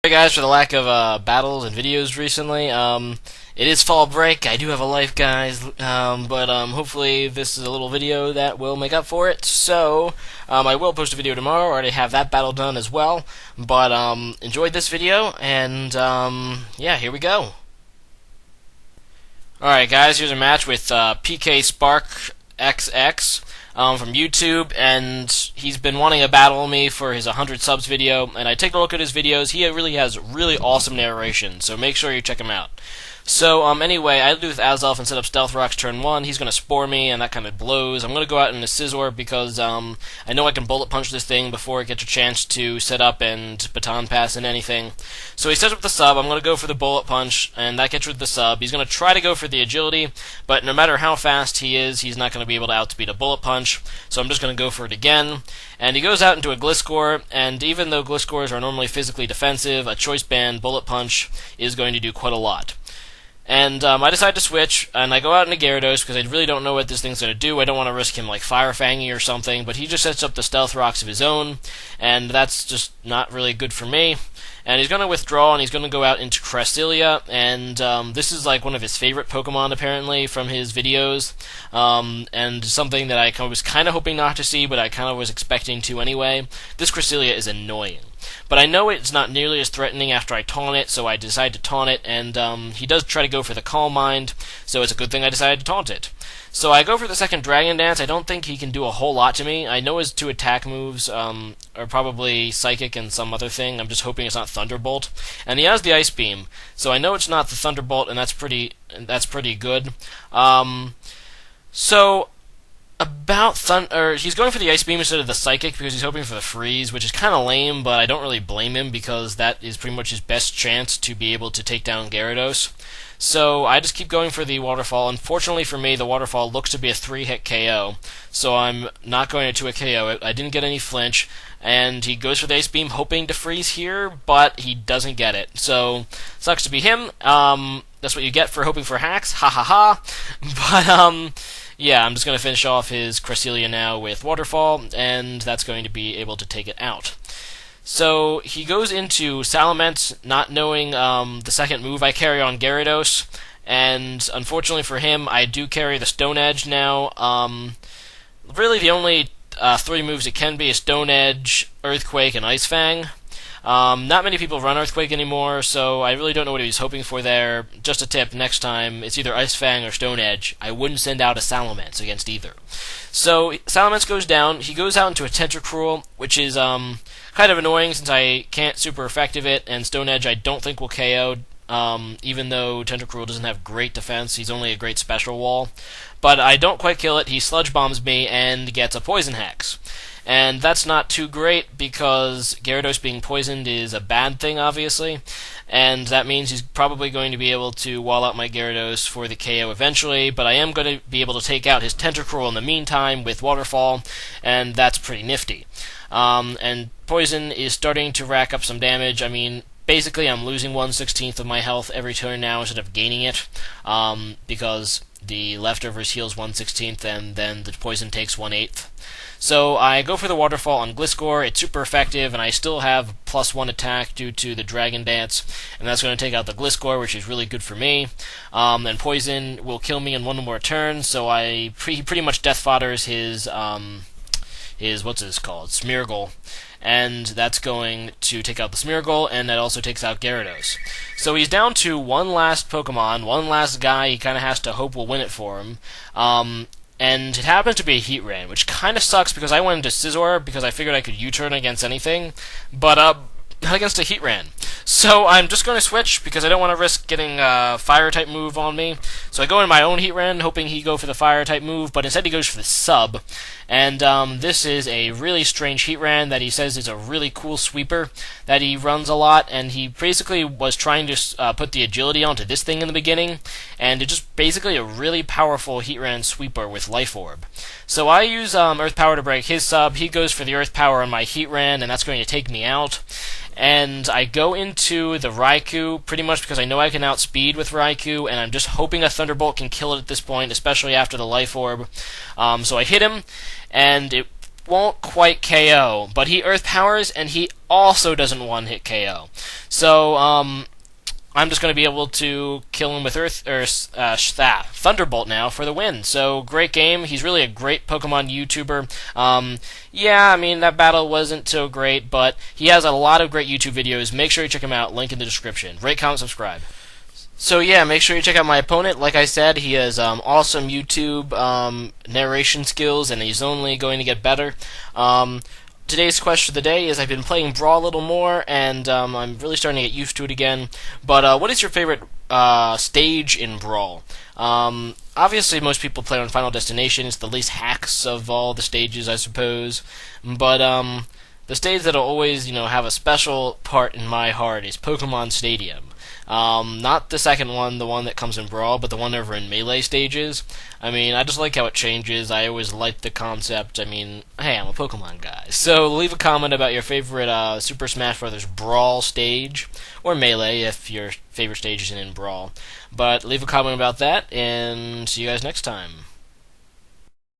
Sorry guys for the lack of battles and videos recently. It is fall break. I do have a life, guys, but hopefully this is a little video that will make up for it. So I will post a video tomorrow. I already have that battle done as well. But enjoyed this video, and yeah, here we go. Alright guys, here's a match with PKSparkxx from YouTube, and he's been wanting to battle me for his 100 subs video, and I take a look at his videos. He really has really awesome narration, so make sure you check him out. So, anyway, I do with Azelf and set up Stealth Rocks turn 1. He's going to Spore me, and that kind of blows. I'm going to go out in a Scizor because I know I can Bullet Punch this thing before it gets a chance to set up and Baton Pass and anything. So he sets up the sub. I'm going to go for the Bullet Punch, and that gets rid of the sub. He's going to try to go for the Agility, but no matter how fast he is, he's not going to be able to outspeed a Bullet Punch. So I'm just going to go for it again. And he goes out into a Gliscor, and even though Gliscors are normally physically defensive, a Choice Band Bullet Punch is going to do quite a lot. And I decide to switch, and I go out into Gyarados because I really don't know what this thing's going to do. I don't want to risk him like Fire Fanging or something, but he just sets up the Stealth Rocks of his own, and that's just not really good for me. And he's going to withdraw, and he's going to go out into Cresselia, and this is like one of his favorite Pokemon, apparently, from his videos, and something that I was kind of hoping not to see, but I kind of was expecting to anyway. This Cresselia is annoying. But I know it's not nearly as threatening after I taunt it, so I decide to taunt it, and he does try to go for the Calm Mind, so it's a good thing I decided to taunt it. So I go for the second Dragon Dance. I don't think he can do a whole lot to me. I know his 2 attack moves are probably Psychic and some other thing. I'm just hoping it's not Thunderbolt. And he has the Ice Beam, so I know it's not the Thunderbolt, and that's pretty good. So he's going for the Ice Beam instead of the Psychic because he's hoping for the Freeze, which is kind of lame, but I don't really blame him because that is pretty much his best chance to be able to take down Gyarados. So I just keep going for the Waterfall. Unfortunately for me, the Waterfall looks to be a 3-hit KO, so I'm not going to 2-hit KO it. I didn't get any flinch, and he goes for the Ice Beam hoping to freeze here, but he doesn't get it. So, sucks to be him. That's what you get for hoping for hacks. Ha ha ha. But, yeah, I'm just going to finish off his Cresselia now with Waterfall, and that's going to be able to take it out. So he goes into Salamence, not knowing the second move I carry on Gyarados, and unfortunately for him, I do carry the Stone Edge now. Really, the only 3 moves it can be is Stone Edge, Earthquake, and Ice Fang. Not many people run Earthquake anymore, so I really don't know what he was hoping for there. Just a tip, next time, it's either Ice Fang or Stone Edge. I wouldn't send out a Salamence against either. So, Salamence goes down. He goes out into a Tentacruel, which is kind of annoying since I can't super effective it, and Stone Edge I don't think will KO, even though Tentacruel doesn't have great defense. He's only a great special wall. But I don't quite kill it. He Sludge Bombs me and gets a Poison Hex. And that's not too great because Gyarados being poisoned is a bad thing, obviously. And that means he's probably going to be able to wall out my Gyarados for the KO eventually, but I am going to be able to take out his Tentacruel in the meantime with Waterfall, and that's pretty nifty. And Poison is starting to rack up some damage. I mean, basically I'm losing 1/16 of my health every turn now instead of gaining it, because the leftovers heals 1/16 and then the Poison takes 1/8. So I go for the Waterfall on Gliscor. It's super effective, and I still have +1 attack due to the Dragon Dance, and that's going to take out the Gliscor, which is really good for me. And Poison will kill me in 1 more turn, so he pretty much death fodders his what's this called? Smeargle. And that's going to take out the Smeargle, and that also takes out Gyarados. So he's down to one last Pokemon, one last guy he kind of has to hope will win it for him. And it happens to be a Heatran, which kind of sucks because I went into Scizor because I figured I could U-turn against anything, but not against a Heatran. So I'm just going to switch because I don't want to risk getting a Fire-type move on me. So I go into my own Heatran, hoping he'd go for the Fire-type move, but instead he goes for the Sub. And this is a really strange Heatran that he says is a really cool sweeper that he runs a lot, and he basically was trying to put the agility onto this thing in the beginning, and it's just basically a really powerful Heatran sweeper with Life Orb. So I use Earth Power to break his Sub, he goes for the Earth Power on my Heatran, and that's going to take me out. And I go into the Raikou pretty much because I know I can outspeed with Raikou, and I'm just hoping a Thunderbolt can kill it at this point, especially after the Life Orb. So I hit him, and it won't quite KO, but he Earth Powers, and he also doesn't one-hit KO. So, I'm just going to be able to kill him with Thunderbolt now for the win. So, great game. He's really a great Pokemon YouTuber. Yeah, I mean, that battle wasn't so great, but he has a lot of great YouTube videos. Make sure you check him out. Link in the description. Rate, comment, subscribe. So yeah, make sure you check out my opponent. Like I said, he has awesome YouTube narration skills, and he's only going to get better. Today's question of the day is, I've been playing Brawl a little more, and I'm really starting to get used to it again. But what is your favorite stage in Brawl? Obviously, most people play on Final Destination. It's the least hacks of all the stages, I suppose. But the stage that'll always, have a special part in my heart is Pokemon Stadium. Not the second one, the one that comes in Brawl, but the one over in Melee stages. I mean, I just like how it changes. I always liked the concept. I mean, hey, I'm a Pokemon guy. So leave a comment about your favorite Super Smash Brothers Brawl stage, or Melee if your favorite stage isn't in Brawl. But leave a comment about that, and see you guys next time.